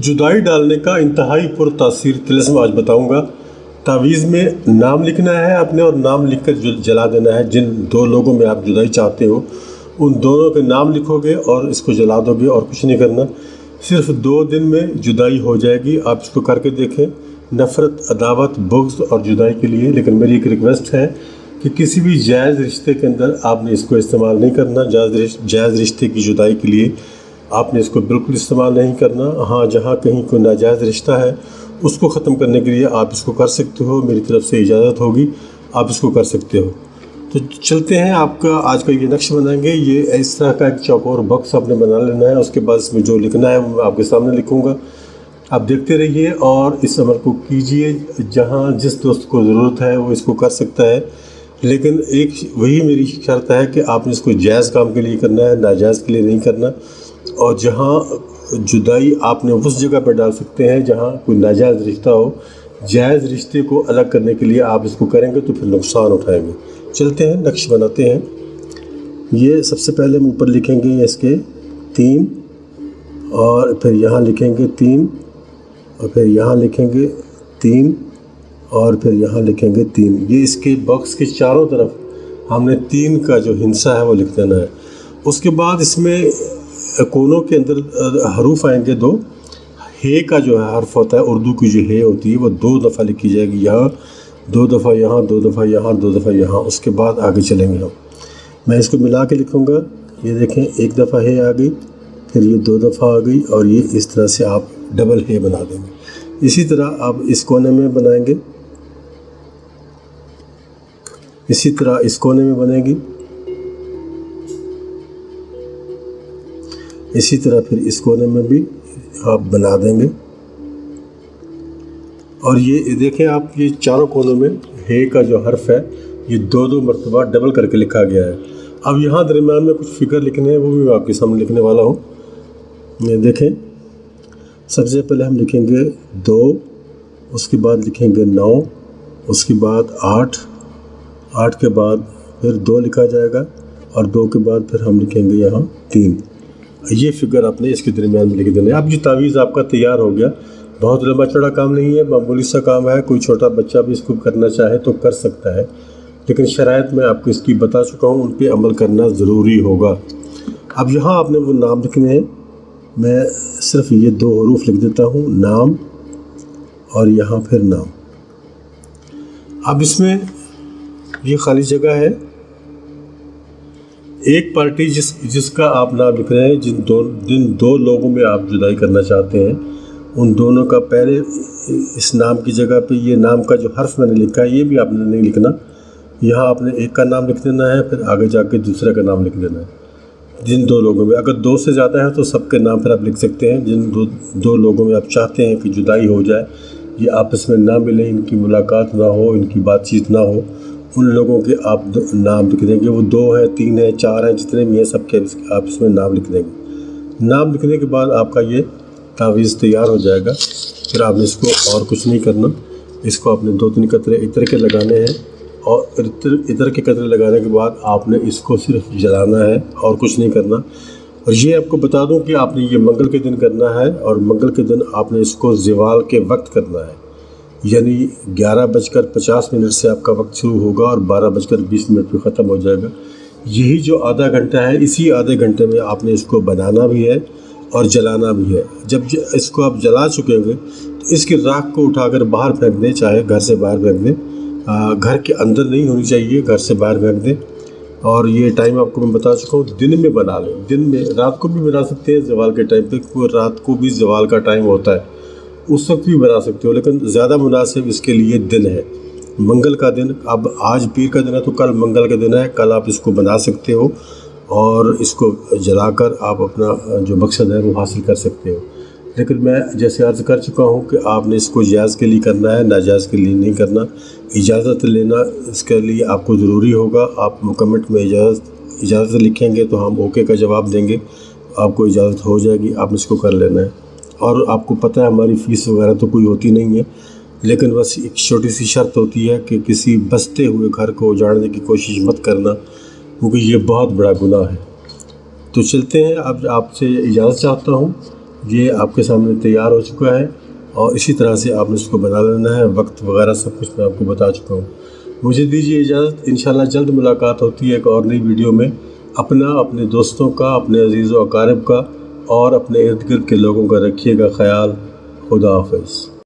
जुदाई डालने का इंतहाई पुरतासीर तिलिस्म आज बताऊंगा। तावीज़ में नाम लिखना है अपने और नाम लिखकर जला देना है। जिन दो लोगों में आप जुदाई चाहते हो उन दोनों के नाम लिखोगे और इसको जला दोगे और कुछ नहीं करना। सिर्फ 2 दिन में जुदाई हो जाएगी। आप इसको करके देखें। नफ़रत, अदावत, बुग़्ज़ और जुदाई के लिए। लेकिन मेरी एक रिक्वेस्ट है कि किसी भी जायज़ रिश्ते के अंदर आपने इसको इस्तेमाल नहीं करना। जायज़ रिश्ते की जुदाई के लिए आपने इसको बिल्कुल इस्तेमाल नहीं करना। हाँ, जहाँ कहीं कोई नाजायज़ रिश्ता है उसको ख़त्म करने के लिए आप इसको कर सकते हो। मेरी तरफ से इजाज़त होगी, आप इसको कर सकते हो। तो चलते हैं, आपका आज का ये नक्श बनाएंगे। ये इस तरह का एक चौकोर बॉक्स आपने बना लेना है। उसके बाद इसमें जो लिखना है वो मैं आपके सामने लिखूँगा। आप देखते रहिए और इस अमल को कीजिए। जहाँ जिस दोस्त को ज़रूरत है वो इसको कर सकता है, लेकिन एक वही मेरी शर्त है कि आपने इसको जायज़ काम के लिए करना है, नाजायज़ के लिए नहीं करना। और जहाँ जुदाई आपने उस जगह पर डाल सकते हैं जहाँ कोई नाजायज़ रिश्ता हो। जायज़ रिश्ते को अलग करने के लिए आप इसको करेंगे तो फिर नुकसान उठाएंगे। चलते हैं, नक्श बनाते हैं। ये सबसे पहले हम ऊपर लिखेंगे इसके 3 और फिर यहाँ लिखेंगे 3 और फिर यहाँ लिखेंगे 3 और फिर यहाँ लिखेंगे 3। ये इसके बॉक्स के चारों तरफ हमने 3 का जो हिस्सा है वो लिख देना है। उसके बाद इसमें कोनों के अंदर हरूफ आएंगे 2। हे का जो है हर्फ होता है, उर्दू की जो हे होती है वो 2 दफ़ा लिखी जाएगी। यहाँ 2 दफ़ा, यहाँ 2 दफ़ा, यहाँ 2 दफ़ा, यहाँ। उसके बाद आगे चलेंगे हम। मैं इसको मिला के लिखूँगा। ये देखें, 1 दफ़ा हे आ गई, फिर ये 2 दफ़ा आ गई और ये इस तरह से आप डबल हे बना देंगे। इसी तरह आप इस कोने में बनाएंगे, इसी तरह इस कोने में बनेगी, इसी तरह फिर इस कोने में भी आप बना देंगे। और ये देखें आप, ये चारों कोनों में हे का जो हर्फ है ये 2-2 मरतबा डबल करके लिखा गया है। अब यहाँ दरम्यान में कुछ फिगर लिखने हैं, वो भी मैं आपके सामने लिखने वाला हूँ। ये देखें, सबसे पहले हम लिखेंगे 2, उसके बाद लिखेंगे 9, उसके बाद 8 के बाद फिर 2 लिखा जाएगा और 2 के बाद फिर हम लिखेंगे यहाँ 3। ये फिगर आपने इसके दरमियान में लिख देना है। अब ये तावीज़ आपका तैयार हो गया। बहुत लंबा चौड़ा काम नहीं है, मामूली सा काम है। कोई छोटा बच्चा भी इसको करना चाहे तो कर सकता है, लेकिन शराइत मैं आपको इसकी बता चुका हूँ, उन पे अमल करना ज़रूरी होगा। अब यहाँ आपने वो नाम लिखने हैं। मैं सिर्फ ये 2 हरूफ लिख देता हूँ, नाम और यहाँ फिर नाम। अब इसमें ये खाली जगह है। एक पार्टी जिसका आप नाम लिख रहे हैं, जिन दो लोगों में आप जुदाई करना चाहते हैं, उन दोनों का पहले इस नाम की जगह पे ये नाम का जो हर्फ मैंने लिखा है ये भी आपने नहीं लिखना। यहाँ आपने एक का नाम लिख देना है, फिर आगे जाके दूसरे का नाम लिख देना है। जिन 2 लोगों में, अगर 2 से ज़्यादा है तो सबके नाम फिर आप लिख सकते हैं। जिन दो लोगों में आप चाहते हैं कि जुदाई हो जाए, ये आपस में ना मिले, इनकी मुलाकात ना हो, इनकी बातचीत ना हो, उन लोगों के आप नाम लिख देंगे। वो 2 हैं, 3 हैं, 4 हैं, जितने भी हैं सबके आप इसमें नाम लिख देंगे। नाम लिखने के बाद आपका ये तावीज़ तैयार हो जाएगा। फिर आपने इसको और कुछ नहीं करना। इसको आपने 2-3 कतरे इत्र के लगाने हैं और इत्र के कतरे लगाने के बाद आपने इसको सिर्फ जलाना है और कुछ नहीं करना। और ये आपको बता दूं कि आपने ये मंगल के दिन करना है और मंगल के दिन आपने इसको ज़वाल के वक्त करना है। यानी 11:50 से आपका वक्त शुरू होगा और 12:20 पे ख़त्म हो जाएगा। यही जो आधा घंटा है, इसी आधे घंटे में आपने इसको बनाना भी है और जलाना भी है। जब इसको आप जला चुके होंगे तो इसकी राख को उठाकर बाहर फेंक दें, चाहे घर से बाहर फेंक दें। घर के अंदर नहीं होनी चाहिए, घर से बाहर फेंक दें। और ये टाइम आपको मैं बता चुका हूँ, दिन में बना लें। दिन में, रात को भी बना सकते हैं ज़वाल के टाइम पे, रात को भी ज़वाल का टाइम होता है, उस वक्त भी बना सकते हो, लेकिन ज़्यादा मुनासिब इसके लिए दिन है, मंगल का दिन। अब आज पीर का दिन है तो कल मंगल का दिन है, कल आप इसको बना सकते हो और इसको जलाकर आप अपना जो मकसद है वो हासिल कर सकते हो। लेकिन मैं जैसे अर्ज़ कर चुका हूँ कि आपने इसको जायज़ के लिए करना है, नाजायज़ के लिए नहीं करना। इजाज़त लेना इसके लिए आपको ज़रूरी होगा। आप कमेंट में इजाज़त लिखेंगे तो हम ओके का जवाब देंगे, आपको इजाज़त हो जाएगी, आपने इसको कर लेना है। और आपको पता है हमारी फ़ीस वगैरह तो कोई होती नहीं है, लेकिन बस एक छोटी सी शर्त होती है कि किसी बसते हुए घर को उजाड़ने की कोशिश मत करना, क्योंकि ये बहुत बड़ा गुनाह है। तो चलते हैं, अब आपसे इजाज़त चाहता हूँ। یہ آپ کے سامنے تیار ہو چکا ہے اور اسی طرح سے آپ نے اس کو بنا لینا ہے. وقت وغیرہ سب کچھ میں آپ کو بتا چکا ہوں. مجھے دیجیے اجازت. انشاءاللہ جلد ملاقات ہوتی ہے ایک اور نئی ویڈیو میں. اپنے دوستوں کا، اپنے عزیز و اقارب کا اور اپنے ارد گرد کے لوگوں کا رکھیے گا خیال. خدا حافظ.